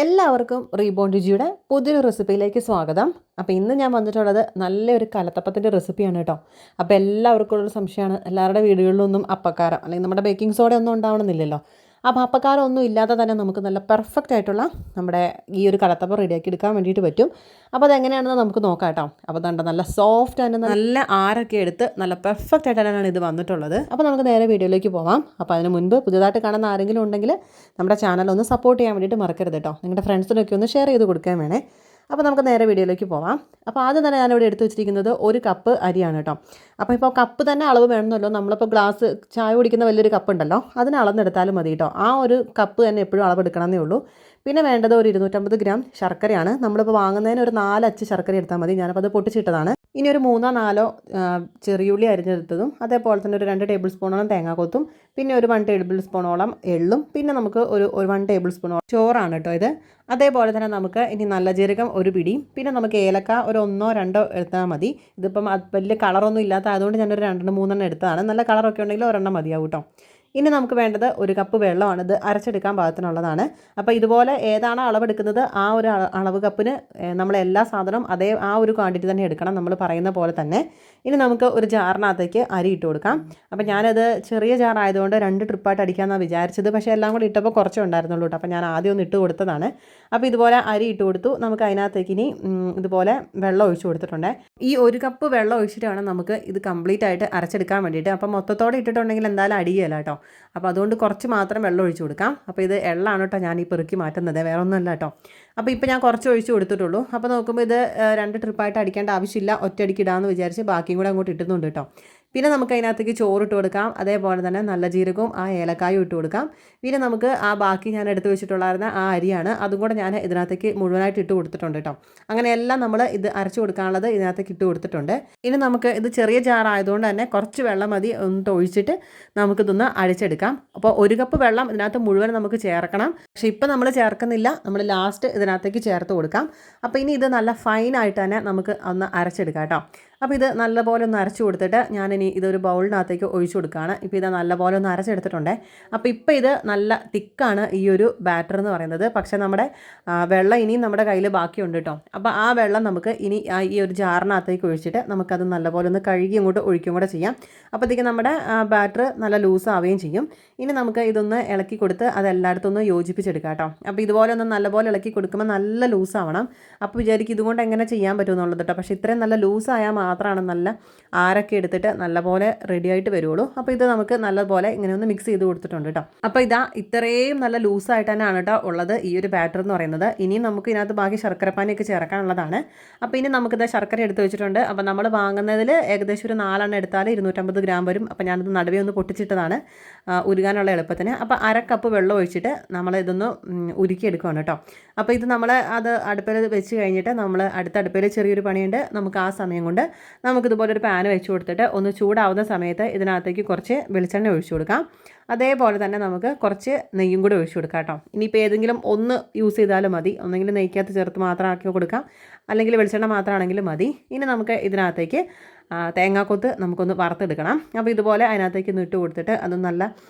എല്ലാവർക്കും റീബോണ്ട് രുചിയുടെ പുതിയൊരു റെസിപ്പിയിലേക്ക് സ്വാഗതം. അപ്പോൾ ഇന്ന് ഞാൻ വന്നിട്ടുള്ളത് നല്ലൊരു കലത്തപ്പത്തിൻ്റെ റെസിപ്പിയാണ് കേട്ടോ. അപ്പോൾ എല്ലാവർക്കും ഉള്ളൊരു സംശയമാണ്, എല്ലാവരുടെ വീടുകളിലൊന്നും അപ്പക്കാരം അല്ലെങ്കിൽ നമ്മുടെ ബേക്കിംഗ് സോഡ ഒന്നും ഉണ്ടാവണമെന്നില്ലല്ലോ. അപ്പോൾ അപ്പക്കാരം ഒന്നും ഇല്ലാതെ തന്നെ നമുക്ക് നല്ല പെർഫെക്റ്റ് ആയിട്ടുള്ള നമ്മുടെ ഈ ഒരു കലത്തപ്പം റെഡിയാക്കി എടുക്കാൻ വേണ്ടിയിട്ട് പറ്റും. അപ്പോൾ അതെങ്ങനെയാണെന്ന് നമുക്ക് നോക്കാം കേട്ടോ. അപ്പോൾ നല്ല സോഫ്റ്റ് ആൻഡ് നല്ല ആരൊക്കെ എടുത്ത് നല്ല പെർഫെക്റ്റ് ആയിട്ടാണ് ഇത് വന്നിട്ടുള്ളത്. അപ്പോൾ നമുക്ക് നേരെ വീഡിയോയിലേക്ക് പോവാം. അപ്പോൾ അതിന് മുൻപ് പുതിയതായിട്ട് കാണുന്ന ആരെങ്കിലും ഉണ്ടെങ്കിൽ നമ്മുടെ ചാനൽ ഒന്ന് സപ്പോർട്ട് ചെയ്യാൻ വേണ്ടിയിട്ട് മറക്കരുത് കേട്ടോ. നിങ്ങളുടെ ഫ്രണ്ട്സിനൊക്കെ ഒന്ന് ഷെയർ ചെയ്ത് കൊടുക്കാൻ വേണേ. അപ്പോൾ നമുക്ക് നേരെ വീഡിയോയിലേക്ക് പോവാം. അപ്പോൾ ആദ്യം തന്നെ ഞാനിവിടെ എടുത്ത് വെച്ചിരിക്കുന്നത് 1 കപ്പ് അരിയാണ് കേട്ടോ. അപ്പോൾ ഇപ്പോൾ കപ്പ് തന്നെ അളവ് വേണമെന്നല്ലോ. നമ്മളിപ്പോൾ ഗ്ലാസ് ചായ കുടിക്കുന്ന വലിയൊരു കപ്പ് ഉണ്ടല്ലോ, അതിന് അളന്നെടുത്താലും മതി കേട്ടോ. ആ ഒരു കപ്പ് തന്നെ എപ്പോഴും അളവെടുക്കണമെന്നേ ഉള്ളൂ. പിന്നെ വേണ്ടത് ഒരു 250 ഗ്രാം ശർക്കരയാണ്. നമ്മളിപ്പോൾ വാങ്ങുന്നതിന് ഒരു 4 അച്ച് ശർക്കര എടുത്താൽ മതി. ഞാനപ്പോൾ അത് പൊട്ടിച്ചിട്ടതാണ്. ഇനി ഒരു 3-4 ചെറിയുള്ളി അരിഞ്ഞെടുത്തതും, അതേപോലെ തന്നെ ഒരു 2 ടേബിൾ സ്പൂണോളം തേങ്ങാക്കൊത്തും, പിന്നെ ഒരു 1 ടേബിൾ സ്പൂണോളം എള്ളും, പിന്നെ നമുക്ക് ഒരു 1 ടേബിൾ സ്പൂണോളം ചോറാണ് കേട്ടോ ഇത്. അതേപോലെ തന്നെ നമുക്ക് ഇനി നല്ല ജീരകം ഒരു പിടിയും, പിന്നെ നമുക്ക് ഏലക്ക ഒരു 1-2 എടുത്താൽ മതി. ഇതിപ്പം വലിയ കളറൊന്നും ഇല്ലാത്ത ആയതുകൊണ്ട് ഞാനൊരു 2-3 എടുത്തതാണ്. നല്ല കളറൊക്കെ ഉണ്ടെങ്കിൽ ഒരെണ്ണം മതിയാവും കേട്ടോ. ഇനി നമുക്ക് വേണ്ടത് 1 കപ്പ് വെള്ളമാണ്. ഇത് അരച്ചെടുക്കാൻ പാകത്തിനുള്ളതാണ്. അപ്പോൾ ഇതുപോലെ ഏതാണ് അളവെടുക്കുന്നത് ആ ഒരു അളവ് കപ്പിന് നമ്മൾ എല്ലാ സാധനവും ആ ഒരു ക്വാണ്ടിറ്റി തന്നെ എടുക്കണം, നമ്മൾ പറയുന്ന പോലെ തന്നെ. ഇനി നമുക്ക് ഒരു ജാറിനകത്തേക്ക് അരി ഇട്ട് കൊടുക്കാം. അപ്പോൾ ഞാനത് ചെറിയ ജാർ ആയതുകൊണ്ട് 2 ട്രിപ്പായിട്ട് അടിക്കാമെന്നാണ് വിചാരിച്ചത്. പക്ഷേ എല്ലാം കൂടി ഇട്ടപ്പോൾ കുറച്ചേ ഉണ്ടായിരുന്നുള്ളൂ കേട്ടോ. അപ്പോൾ ഞാൻ ആദ്യം ഒന്ന് ഇട്ട് കൊടുത്തതാണ്. അപ്പോൾ ഇതുപോലെ അരി ഇട്ട് കൊടുത്തു. നമുക്ക് അതിനകത്തേക്ക് ഇനി ഇതുപോലെ വെള്ളം ഒഴിച്ചു കൊടുത്തിട്ടുണ്ട്. ഈ 1 കപ്പ് വെള്ളം ഒഴിച്ചിട്ട് വേണം നമുക്ക് ഇത് കംപ്ലീറ്റ് ആയിട്ട് അരച്ചെടുക്കാൻ വേണ്ടിയിട്ട്. അപ്പോൾ മൊത്തത്തോടെ ഇട്ടിട്ടുണ്ടെങ്കിൽ എന്തായാലും അടിയല്ല കേട്ടോ. അപ്പോൾ അതുകൊണ്ട് കുറച്ച് മാത്രം വെള്ളം ഒഴിച്ചു കൊടുക്കാം. അപ്പോൾ ഇത് എള്ളാണ് കേട്ടോ ഞാൻ ഈ പെറുക്കി മാറ്റുന്നത്, വേറെ ഒന്നുമല്ല കേട്ടോ. അപ്പോൾ ഇപ്പോൾ ഞാൻ കുറച്ച് ഒഴിച്ച് കൊടുത്തിട്ടുള്ളൂ. അപ്പോൾ നോക്കുമ്പോൾ ഇത് 2 ട്രിപ്പായിട്ട് അടിക്കേണ്ട ആവശ്യമില്ല, ഒറ്റയടിക്ക് ഇടാമെന്ന് വിചാരിച്ച് ബാക്കിയും കൂടെ അങ്ങോട്ട് ഇട്ടുന്നുണ്ട് കേട്ടോ. പിന്നെ നമുക്ക് അതിനകത്തേക്ക് ചോറിട്ട് കൊടുക്കാം. അതേപോലെ തന്നെ നല്ല ജീരകവും ആ ഏലക്കായും ഇട്ട് കൊടുക്കാം. പിന്നെ നമുക്ക് ആ ബാക്കി ഞാൻ എടുത്ത് വെച്ചിട്ടുള്ളായിരുന്ന ആ അരിയാണ്, അതും കൂടെ ഞാൻ ഇതിനകത്തേക്ക് മുഴുവനായിട്ട് ഇട്ട് കൊടുത്തിട്ടുണ്ട് കേട്ടോ. അങ്ങനെയെല്ലാം നമ്മൾ ഇത് അരച്ച് കൊടുക്കാനുള്ളത് ഇതിനകത്തേക്ക് ഇട്ട് കൊടുത്തിട്ടുണ്ട്. ഇനി നമുക്ക് ഇത് ചെറിയ ജാറായതുകൊണ്ട് തന്നെ കുറച്ച് വെള്ളം മതി ഒന്ന് ഒഴിച്ചിട്ട് നമുക്കിതൊന്ന് അടിച്ചെടുക്കാം. അപ്പോൾ 1 കപ്പ് വെള്ളം ഇതിനകത്ത് മുഴുവൻ നമുക്ക് ചേർക്കണം. പക്ഷേ ഇപ്പം നമ്മൾ ചേർക്കുന്നില്ല, നമ്മൾ ലാസ്റ്റ് ഇതിനകത്തേക്ക് ചേർത്ത് കൊടുക്കാം. അപ്പോൾ ഇനി ഇത് നല്ല ഫൈനായിട്ട് തന്നെ നമുക്ക് ഒന്ന് അരച്ചെടുക്കാം കേട്ടോ. അപ്പോൾ ഇത് നല്ലപോലെ ഒന്ന് അരച്ച് കൊടുത്തിട്ട് ഞാനിനി ഇതൊരു ബൗളിനകത്തേക്ക് ഒഴിച്ചു കൊടുക്കുകയാണ്. ഇപ്പോൾ ഇത് നല്ലപോലെ ഒന്ന് അരച്ചെടുത്തിട്ടുണ്ട്. അപ്പോൾ ഇപ്പോൾ ഇത് നല്ല തിക്കാണ് ഈ ഒരു ബാറ്റർ എന്ന് പറയുന്നത്. പക്ഷേ നമ്മുടെ വെള്ളം ഇനിയും നമ്മുടെ കയ്യിൽ ബാക്കിയുണ്ട് കേട്ടോ. അപ്പോൾ ആ വെള്ളം നമുക്ക് ഇനി ഈ ഒരു ജാറിനകത്തേക്ക് ഒഴിച്ചിട്ട് നമുക്കത് നല്ലപോലെ ഒന്ന് കഴുകി ഇങ്ങോട്ട് ഒഴിക്കും കൂടെ ചെയ്യാം. അപ്പോഴത്തേക്ക് നമ്മുടെ ബാറ്റർ നല്ല ലൂസ് ആവുകയും ചെയ്യും. ഇനി നമുക്ക് ഇതൊന്ന് ഇളക്കി കൊടുത്ത് അതെല്ലായിടത്തും ഒന്ന് യോജിപ്പിച്ചെടുക്കാം കേട്ടോ. അപ്പോൾ ഇതുപോലെ ഒന്ന് നല്ലപോലെ ഇളക്കി കൊടുക്കുമ്പോൾ നല്ല ലൂസാവണം. അപ്പോൾ വിചാരിക്കും ഇതുകൊണ്ട് എങ്ങനെ ചെയ്യാൻ പറ്റുമെന്നുള്ളത് കേട്ടോ. പക്ഷേ ഇത്രയും നല്ല ലൂസായാൽ മാത്രമാണ് നല്ല ആരൊക്കെ എടുത്തിട്ട് നല്ലപോലെ റെഡി ആയിട്ട് വരുള്ളൂ. അപ്പോൾ ഇത് നമുക്ക് നല്ലപോലെ ഇങ്ങനെ ഒന്ന് മിക്സ് ചെയ്ത് കൊടുത്തിട്ടുണ്ട് കേട്ടോ. അപ്പോൾ ഇത്രയും നല്ല ലൂസായിട്ട് തന്നെയാണ് കേട്ടോ ഉള്ളത് ഈ ഒരു ബാറ്റർ എന്ന് പറയുന്നത്. ഇനിയും നമുക്ക് ഇതിനകത്ത് ബാക്കി ശർക്കരപ്പാനിയൊക്കെ ചേർക്കാനുള്ളതാണ്. അപ്പോൾ ഇനി നമുക്കിത് ശർക്കര എടുത്ത് വെച്ചിട്ടുണ്ട്. അപ്പോൾ നമ്മൾ വാങ്ങുന്നതിൽ ഏകദേശം ഒരു 4 എടുത്താൽ 250 ഗ്രാം വരും. അപ്പോൾ ഞാനത് നടുവേ ഒന്ന് പൊട്ടിച്ചിട്ടതാണ് ഉരുകാനുള്ള എളുപ്പത്തിന്. അപ്പോൾ 1 കപ്പ് വെള്ളം ഒഴിച്ചിട്ട് നമ്മൾ ഇതൊന്ന് ഉരുക്കിയെടുക്കുകയാണ് കേട്ടോ. അപ്പോൾ ഇത് നമ്മൾ അത് അടുപ്പിൽ വെച്ച് കഴിഞ്ഞിട്ട് നമ്മൾ അടുത്ത അടുപ്പിൽ ചെറിയൊരു പണിയുണ്ട്. നമുക്ക് ആ സമയം കൊണ്ട് നമുക്കിതുപോലെ ഒരു പാൻ വെച്ച് കൊടുത്തിട്ട് ഒന്ന് ചൂടാവുന്ന സമയത്ത് ഇതിനകത്തേക്ക് കുറച്ച് വെളിച്ചെണ്ണ ഒഴിച്ചു കൊടുക്കാം. അതേപോലെ തന്നെ നമുക്ക് കുറച്ച് നെയ്യും കൂടി ഒഴിച്ചു കൊടുക്കാം കേട്ടോ. ഇനിയിപ്പോൾ ഏതെങ്കിലും ഒന്ന് യൂസ് ചെയ്താലും മതി, ഒന്നെങ്കിൽ നെയ്ക്കകത്ത് ചേർത്ത് മാത്രം ആക്കി കൊടുക്കാം, അല്ലെങ്കിൽ വെളിച്ചെണ്ണ മാത്രമാണെങ്കിലും മതി. ഇനി നമുക്ക് ഇതിനകത്തേക്ക് തേങ്ങാക്കൊത്ത് നമുക്കൊന്ന് വറുത്തെടുക്കണം. അപ്പോൾ ഇതുപോലെ അതിനകത്തേക്ക് ഒന്ന് ഇട്ട് കൊടുത്തിട്ട് അത് നല്ല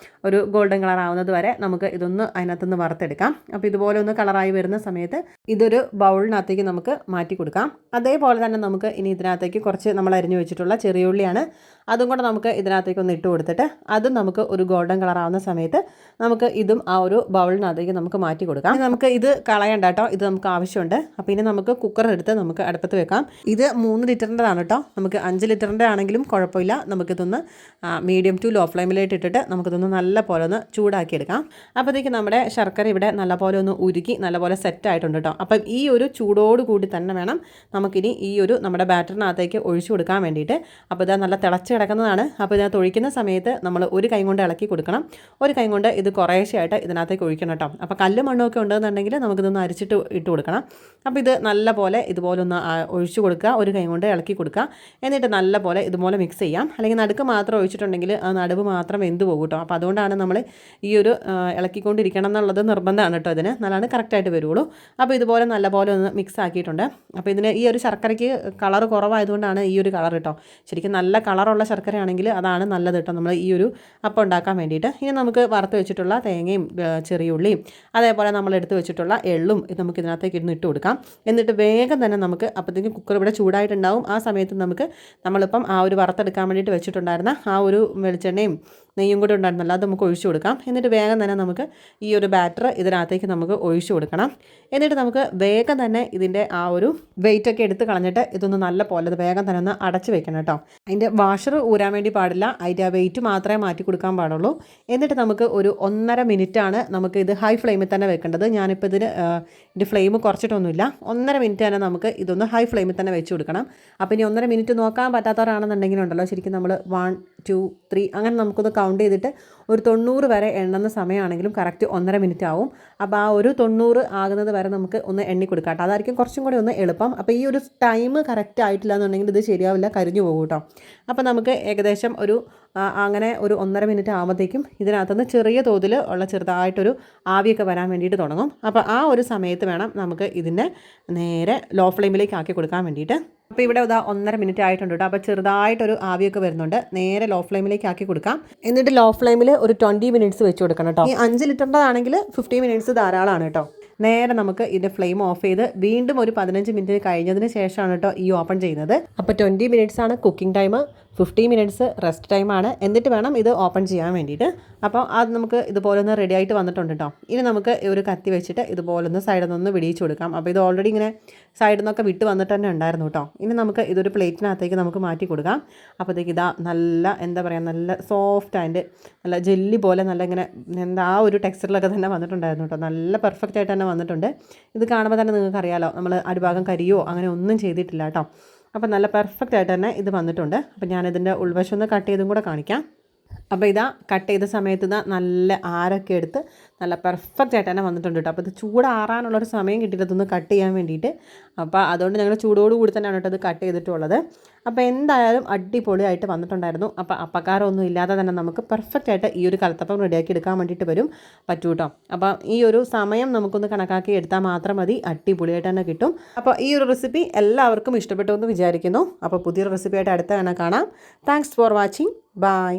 ഒരു ഗോൾഡൻ കളർ ആവുന്നത് വരെ നമുക്ക് ഇതൊന്ന് അതിനകത്തുനിന്ന് വറുത്തെടുക്കാം. അപ്പോൾ ഇതുപോലെ ഒന്ന് കളറായി വരുന്ന സമയത്ത് ഇതൊരു ബൗളിനകത്തേക്ക് നമുക്ക് മാറ്റി കൊടുക്കാം. അതേപോലെ തന്നെ നമുക്ക് ഇനി ഇതിനകത്തേക്ക് കുറച്ച് നമ്മൾ അരിഞ്ഞു വെച്ചിട്ടുള്ള ചെറിയ ഉള്ളിയാണ്, അതും കൂടെ നമുക്ക് ഇതിനകത്തേക്ക് ഒന്ന് ഇട്ട് കൊടുത്തിട്ട് അതും നമുക്ക് ഒരു ഗോൾഡൻ കളർ ആവുന്ന സമയത്ത് നമുക്ക് ഇതും ആ ഒരു ബൗളിനകത്തേക്ക് നമുക്ക് മാറ്റി കൊടുക്കാം. നമുക്ക് ഇത് കളയണ്ട കേട്ടോ, ഇത് നമുക്ക് ആവശ്യമുണ്ട്. അപ്പോൾ ഇനി നമുക്ക് കുക്കർ എടുത്ത് നമുക്ക് അടുപ്പത്ത് വെക്കാം. ഇത് 3 ലിറ്ററിൻ്റെതാണ് കേട്ടോ. നമുക്ക് 5 ലിറ്ററിൻ്റെ ആണെങ്കിലും കുഴപ്പമില്ല. നമുക്കിതൊന്ന് മീഡിയം ടു ലോ ഫ്ലെയിമിലായിട്ട് ഇട്ടിട്ട് നമുക്കിതൊന്ന് നല്ല പോലെ ഒന്ന് ചൂടാക്കിയെടുക്കാം. അപ്പോഴത്തേക്ക് നമ്മുടെ ശർക്കര ഇവിടെ നല്ലപോലെ ഒന്ന് ഉരുക്കി നല്ലപോലെ സെറ്റ് ആയിട്ടുണ്ട് കേട്ടോ. അപ്പം ഈ ഒരു ചൂടോടുകൂടി തന്നെ വേണം നമുക്കിനി ഈ ഒരു നമ്മുടെ ബാറ്ററിനകത്തേക്ക് ഒഴിച്ചു കൊടുക്കാൻ വേണ്ടിയിട്ട്. അപ്പോൾ ഇത് നല്ല തിളച്ച് കിടക്കുന്നതാണ്. അപ്പോൾ ഇതിനകത്ത് ഒഴിക്കുന്ന സമയത്ത് നമ്മൾ ഒരു കൈ കൊണ്ട് ഇളക്കി കൊടുക്കണം, ഒരു കൈ കൊണ്ട് ഇത് കുറേശ്ശെയായിട്ട് ഇതിനകത്തേക്ക് ഒഴിക്കണം കേട്ടോ. അപ്പോൾ കല്ല് മണ്ണൊക്കെ ഉണ്ടെന്നുണ്ടെങ്കിൽ നമുക്കിതൊന്ന് അരിച്ചിട്ട് ഇട്ട് കൊടുക്കണം. അപ്പോൾ ഇത് നല്ല പോലെ ഇതുപോലെ ഒന്ന് ഒഴിച്ചു കൊടുക്കുക, ഒരു കൈ കൊണ്ട് ഇളക്കി കൊടുക്കുക. എന്നിട്ട് നല്ല പോലെ ഇതുപോലെ മിക്സ് ചെയ്യാം. അല്ലെങ്കിൽ നടുക്ക് മാത്രം ഒഴിച്ചിട്ടുണ്ടെങ്കിൽ ആ നടുവ് മാത്രം വെന്ത് പോകും കേട്ടോ. അപ്പോൾ അതുകൊണ്ടാണ് നമ്മൾ ഈ ഒരു ഇളക്കിക്കൊണ്ടിരിക്കണം എന്നുള്ളത് നിർബന്ധമാണ് കേട്ടോ. ഇതിന് നല്ലതാണ് കറക്റ്റായിട്ട് വരുള്ളൂ. അപ്പോൾ ഇതുപോലെ നല്ലപോലെ ഒന്ന് മിക്സ് ആക്കിയിട്ടുണ്ട്. അപ്പോൾ ഇതിന് ഈ ഒരു ശർക്കരയ്ക്ക് കളർ കുറവായതുകൊണ്ടാണ് ഈ ഒരു കളർ കേട്ടോ. ശരിക്കും നല്ല കളറുള്ള ശർക്കരയാണെങ്കിൽ അതാണ് നല്ലത് കേട്ടോ, നമ്മൾ ഈ ഒരു അപ്പം ഉണ്ടാക്കാൻ വേണ്ടിയിട്ട്. വേണ്ടിയിട്ട്. ഇനി നമുക്ക് വറുത്ത് വെച്ചിട്ടുള്ള തേങ്ങയും ചെറിയുള്ളിയും അതേപോലെ നമ്മൾ എടുത്ത് വെച്ചിട്ടുള്ള എള്ളും നമുക്ക് ഇതിനകത്തേക്ക് ഇട്ട് കൊടുക്കാം. എന്നിട്ട് വേഗം തന്നെ നമുക്ക് അപ്പോഴത്തേക്കും കുക്കർ ഇവിടെ ചൂടായിട്ടുണ്ടാവും. ആ സമയത്ത് നമ്മളിപ്പം ആ ഒരു വറുത്തെടുക്കാൻ വേണ്ടിയിട്ട് വെച്ചിട്ടുണ്ടായിരുന്ന ആ ഒരു വെളിച്ചെണ്ണയും നെയ്യും കൂടി ഉണ്ടായിരുന്നല്ലോ, അത് നമുക്ക് ഒഴിച്ചു കൊടുക്കാം. എന്നിട്ട് വേഗം തന്നെ നമുക്ക് ഈ ഒരു ബാറ്റർ ഇതിനകത്തേക്ക് നമുക്ക് ഒഴിച്ചു കൊടുക്കണം. എന്നിട്ട് നമുക്ക് വേഗം തന്നെ ഇതിൻ്റെ ആ ഒരു വെയിറ്റൊക്കെ എടുത്ത് കളഞ്ഞിട്ട് ഇതൊന്ന് നല്ല പോലെ ഇത് വേഗം തന്നെ ഒന്ന് അടച്ച് വെക്കണം കേട്ടോ. അതിൻ്റെ വാഷർ ഊരാൻ വേണ്ടി പാടില്ല, അതിൻ്റെ ആ വെയിറ്റ് മാത്രമേ മാറ്റി കൊടുക്കാൻ പാടുള്ളൂ. എന്നിട്ട് നമുക്ക് ഒരു 1.5 മിനിറ്റാണ് നമുക്ക് ഇത് ഹൈ ഫ്ലെയിമിൽ തന്നെ വെക്കേണ്ടത്. ഞാനിപ്പോൾ ഇതിൻ്റെ ഫ്ലെയിം കുറച്ചിട്ടൊന്നുമില്ല. 1.5 മിനിറ്റ് തന്നെ നമുക്ക് ഇതൊന്ന് ഹൈ ഫ്ലെയിമിൽ തന്നെ വെച്ച് കൊടുക്കണം. അപ്പോൾ ഇനി 1.5 മിനിറ്റ് നോക്കാൻ പറ്റാത്തവരാണെന്നുണ്ടെങ്കിലുണ്ടല്ലോ, ശരിക്കും നമ്മൾ 1, 2, 3 അങ്ങനെ നമുക്കൊന്ന് കൗണ്ട് ചെയ്തിട്ട് ഒരു 90 വരെ എണ്ണുന്ന സമയമാണെങ്കിലും കറക്റ്റ് 1.5 മിനിറ്റ് ആവും. അപ്പോൾ ആ ഒരു 90 ആകുന്നത് വരെ നമുക്ക് ഒന്ന് എണ്ണി കൊടുക്കാം കേട്ടോ. അതായിരിക്കും കുറച്ചും കൂടി ഒന്ന് എളുപ്പം. അപ്പോൾ ഈ ഒരു ടൈം കറക്റ്റ് ആയിട്ടില്ല എന്നുണ്ടെങ്കിൽ ഇത് ശരിയാവില്ല, കരിഞ്ഞു പോകും കേട്ടോ. അപ്പോൾ നമുക്ക് ഏകദേശം അങ്ങനെ ഒരു 1.5 മിനിറ്റ് ആകുമ്പോഴത്തേക്കും ഇതിനകത്തുനിന്ന് ചെറിയ തോതിൽ ഉള്ള ചെറുതായിട്ടൊരു ആവിയൊക്കെ വരാൻ വേണ്ടിയിട്ട് തുടങ്ങും. അപ്പോൾ ആ ഒരു സമയത്ത് വേണം നമുക്ക് ഇതിനെ നേരെ ലോ ഫ്ലെയിമിലേക്ക് ആക്കി കൊടുക്കാൻ വേണ്ടിയിട്ട്. അപ്പോൾ ഇവിടെ 1.5 മിനിറ്റ് ആയിട്ടുണ്ട് കേട്ടോ. അപ്പോൾ ചെറുതായിട്ടൊരു ആവിയൊക്കെ വരുന്നുണ്ട്. നേരെ ലോ ഫ്ലെയിമിലേക്ക് ആക്കി കൊടുക്കാം. എന്നിട്ട് ലോ ഫ്ലെയിമിൽ ഒരു 20 മിനിറ്റ്സ് വെച്ച് കൊടുക്കണം കേട്ടോ. ഈ 5 ലിറ്ററിൻ്റെതാണെങ്കിൽ 15 മിനിറ്റ്സ് ധാരാളമാണ് കേട്ടോ. നേരെ നമുക്ക് ഇതിൻ്റെ ഫ്ലെയിം ഓഫ് ചെയ്ത് വീണ്ടും ഒരു 15 മിനിറ്റ് കഴിഞ്ഞതിന് ശേഷമാണ് കേട്ടോ ഈ ഓപ്പൺ ചെയ്യുന്നത്. അപ്പോൾ 20 മിനിറ്റ്സ് ആണ് കുക്കിംഗ് ടൈം, 50 മിനിറ്റ്സ് റെസ്റ്റ് ടൈമാണ്. എന്നിട്ട് വേണം ഇത് ഓപ്പൺ ചെയ്യാൻ വേണ്ടിയിട്ട്. അപ്പോൾ അത് നമുക്ക് ഇതുപോലെ ഒന്ന് റെഡി ആയിട്ട് വന്നിട്ടുണ്ട് കേട്ടോ. ഇനി നമുക്ക് ഒരു കത്തി വെച്ചിട്ട് ഇതുപോലെ ഒന്ന് സൈഡിൽ നിന്ന് വിടിയിച്ച് കൊടുക്കാം. അപ്പോൾ ഇത് ഓൾറെഡി ഇങ്ങനെ സൈഡിൽ നിന്നൊക്കെ വിട്ട് വന്നിട്ട് തന്നെ ഉണ്ടായിരുന്നു കേട്ടോ. ഇനി നമുക്ക് ഇതൊരു പ്ലേറ്റിനകത്തേക്ക് നമുക്ക് മാറ്റി കൊടുക്കാം. അപ്പോഴത്തേക്ക് നല്ല എന്താ പറയുക, നല്ല സോഫ്റ്റ് ആൻഡ് നല്ല ജെല്ലി പോലെ നല്ല ഇങ്ങനെ ആ ഒരു ടെക്സ്ചറിലൊക്കെ തന്നെ വന്നിട്ടുണ്ടായിരുന്നു കേട്ടോ. നല്ല പെർഫെക്റ്റ് ആയിട്ട് തന്നെ വന്നിട്ടുണ്ട്. ഇത് കാണുമ്പോൾ തന്നെ നിങ്ങൾക്ക് അറിയാമല്ലോ, നമ്മൾ അടിഭാഗം കരിയോ അങ്ങനെ ഒന്നും ചെയ്തിട്ടില്ല കേട്ടോ. അപ്പോൾ നല്ല പെർഫെക്റ്റ് ആയിട്ട് തന്നെ ഇത് വന്നിട്ടുണ്ട്. അപ്പോൾ ഞാനിതിൻ്റെ ഉൾവശം ഒന്ന് കട്ട് ചെയ്തും കൂടെ കാണിക്കാം. അപ്പോൾ കട്ട് ചെയ്ത സമയത്ത് നല്ല ആരൊക്കെ എടുത്ത് നല്ല പെർഫെക്റ്റ് ആയിട്ട് തന്നെ വന്നിട്ടുണ്ട് കേട്ടോ. അപ്പോൾ ഇത് ചൂടാറാനുള്ളൊരു സമയം കിട്ടിയിട്ട് ഇതൊന്ന് കട്ട് ചെയ്യാൻ വേണ്ടിയിട്ട്. അപ്പോൾ അതുകൊണ്ട് ഞങ്ങൾ ചൂടോടുകൂടി തന്നെയാണ് കേട്ടോ ഇത് കട്ട് ചെയ്തിട്ടുള്ളത്. അപ്പോൾ എന്തായാലും അടിപൊളിയായിട്ട് വന്നിട്ടുണ്ടായിരുന്നു. അപ്പോൾ അപ്പക്കാരൊന്നും ഇല്ലാതെ തന്നെ നമുക്ക് പെർഫെക്റ്റ് ആയിട്ട് ഈ ഒരു കലത്തപ്പം റെഡിയാക്കി എടുക്കാൻ വേണ്ടിയിട്ട് പറ്റൂ കേട്ടോ. അപ്പോൾ ഈ ഒരു സമയം നമുക്കൊന്ന് കണക്കാക്കി എടുത്താൽ മാത്രം മതി, അടിപൊളിയായിട്ട് തന്നെ കിട്ടും. അപ്പോൾ ഈ ഒരു റെസിപ്പി എല്ലാവർക്കും ഇഷ്ടപ്പെട്ടു എന്ന് വിചാരിക്കുന്നു. അപ്പോൾ പുതിയൊരു റെസിപ്പിയായിട്ട് അടുത്ത കാണാം. Thanks for watching. ബൈ.